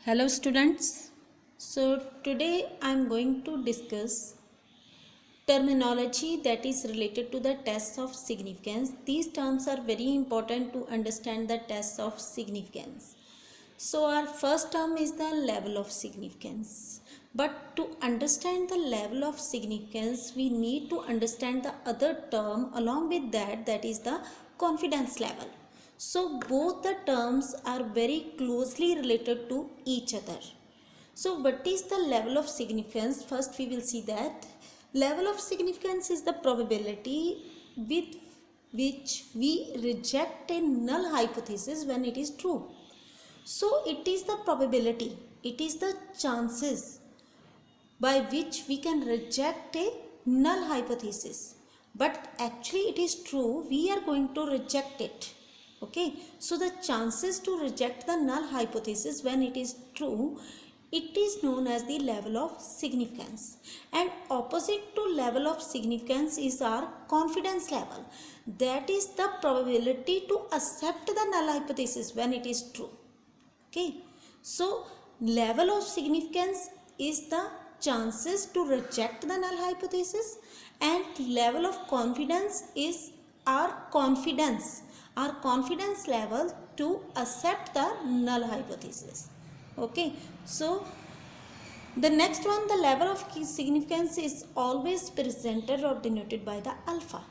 Hello students. So today I am going to discuss terminology that is related to the tests of significance. These terms are very important to understand the tests of significance. So our first term is the level of significance. But to understand the level of significance, we need to understand the other term along with that is the confidence level. So both the terms are very closely related to each other. So what is the level of significance? First we will see that level of significance is the probability with which we reject a null hypothesis when it is true. So it is the probability, it is the chances by which we can reject a null hypothesis. But actually it is true, we are going to reject it. Okay, so the chances to reject the null hypothesis when it is true, it is known as the level of significance. And opposite to level of significance is our confidence level. That is the probability to accept the null hypothesis when it is true. Okay, so level of significance is the chances to reject the null hypothesis, and level of confidence is our confidence level to accept the null hypothesis. Okay, so the next one, the level of significance is always presented or denoted by the alpha.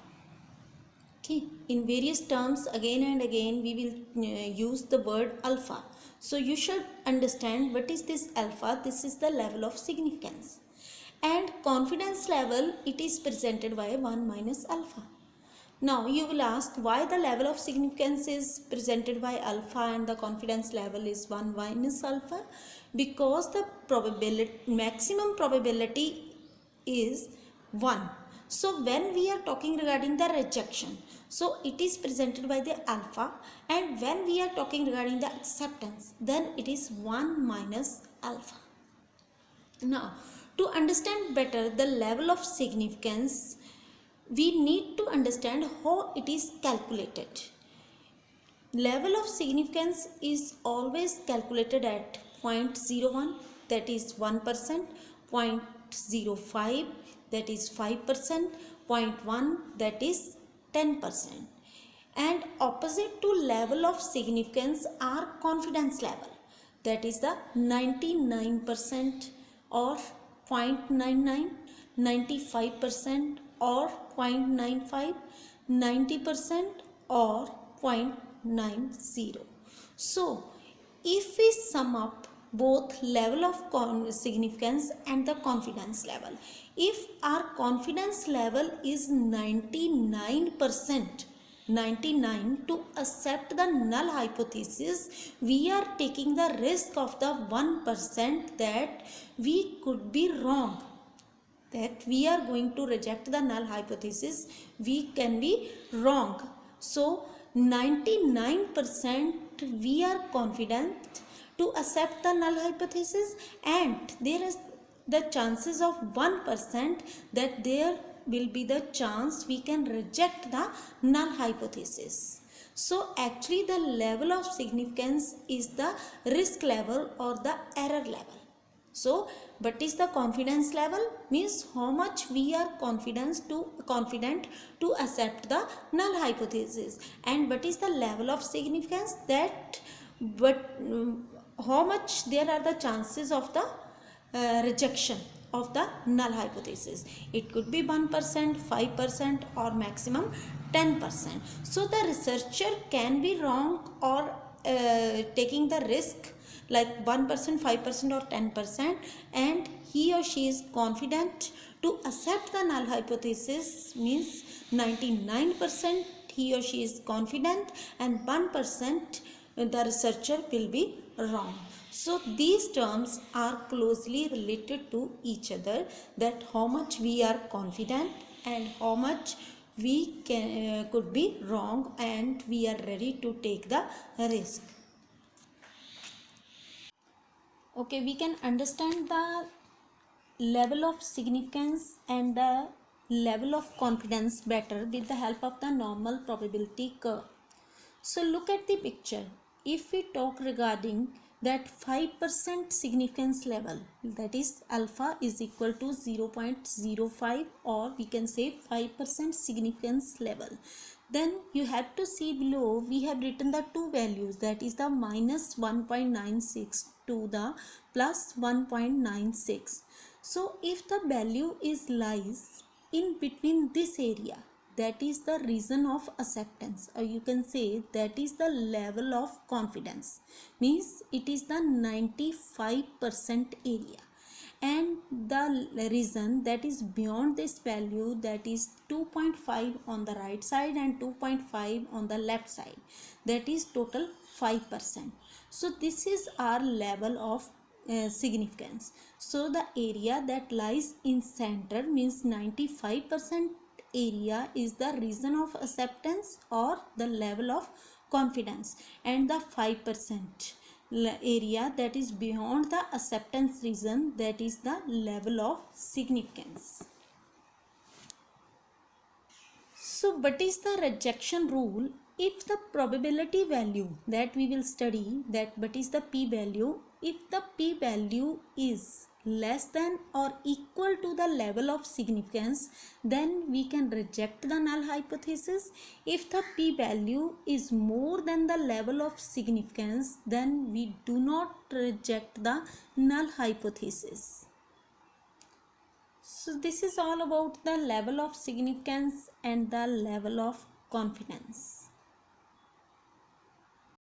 Okay, in various terms again and again we will use the word alpha. So you should understand what is this alpha. This is the level of significance. And confidence level, it is presented by 1 minus alpha. Now you will ask why the level of significance is presented by alpha and the confidence level is 1 minus alpha. Because the maximum probability is 1. So when we are talking regarding the rejection, so it is presented by the alpha, and when we are talking regarding the acceptance, then it is 1 minus alpha. Now to understand better the level of significance, we need to understand how it is calculated. Level of significance is always calculated at 0.01, that is 1%, 0.05, that is 5%, 0.1, that is 10%. And opposite to level of significance are confidence level, that is the 99% or 0.99, 95% or 0.95, 90% or 0.90. So if we sum up both level of significance and the confidence level, if our confidence level is 99% to accept the null hypothesis, we are taking the risk of the 1% that we could be wrong, that we are going to reject the null hypothesis, we can be wrong. So 99% we are confident to accept the null hypothesis, and there is the chances of 1% that there will be the chance we can reject the null hypothesis. So actually the level of significance is the risk level or the error level. So what is the confidence level? Means how much we are confident to accept the null hypothesis. And what is the level of significance? That how much there are the chances of the rejection of the null hypothesis. It could be 1%, 5% or maximum 10%. So the researcher can be wrong or taking the risk like 1%, 5% or 10%, and he or she is confident to accept the null hypothesis, means 99% he or she is confident and 1% the researcher will be wrong. So these terms are closely related to each other, that how much we are confident and how much we could be wrong and we are ready to take the risk. Okay, we can understand the level of significance and the level of confidence better with the help of the normal probability curve. So look at the picture. If we talk regarding that 5% significance level, that is alpha is equal to 0.05, or we can say 5% significance level, then you have to see below we have written the two values, that is the minus 1.96 to the plus 1.96. So if the value is lies in between this area, that is the region of acceptance, or you can say that is the level of confidence, means it is the 95% area, and the region that is beyond this value, that is 2.5 on the right side and 2.5 on the left side, that is total 5%. So this is our level of significance. So the area that lies in center, means 95% area, is the region of acceptance or the level of confidence, and the 5% area that is beyond the acceptance region, that is the level of significance. So what is the rejection rule? If the probability value that we will study, that what is the p value, if the p value is less than or equal to the level of significance, then we can reject the null hypothesis. If the p value is more than the level of significance, then we do not reject the null hypothesis. So this is all about the level of significance and the level of confidence.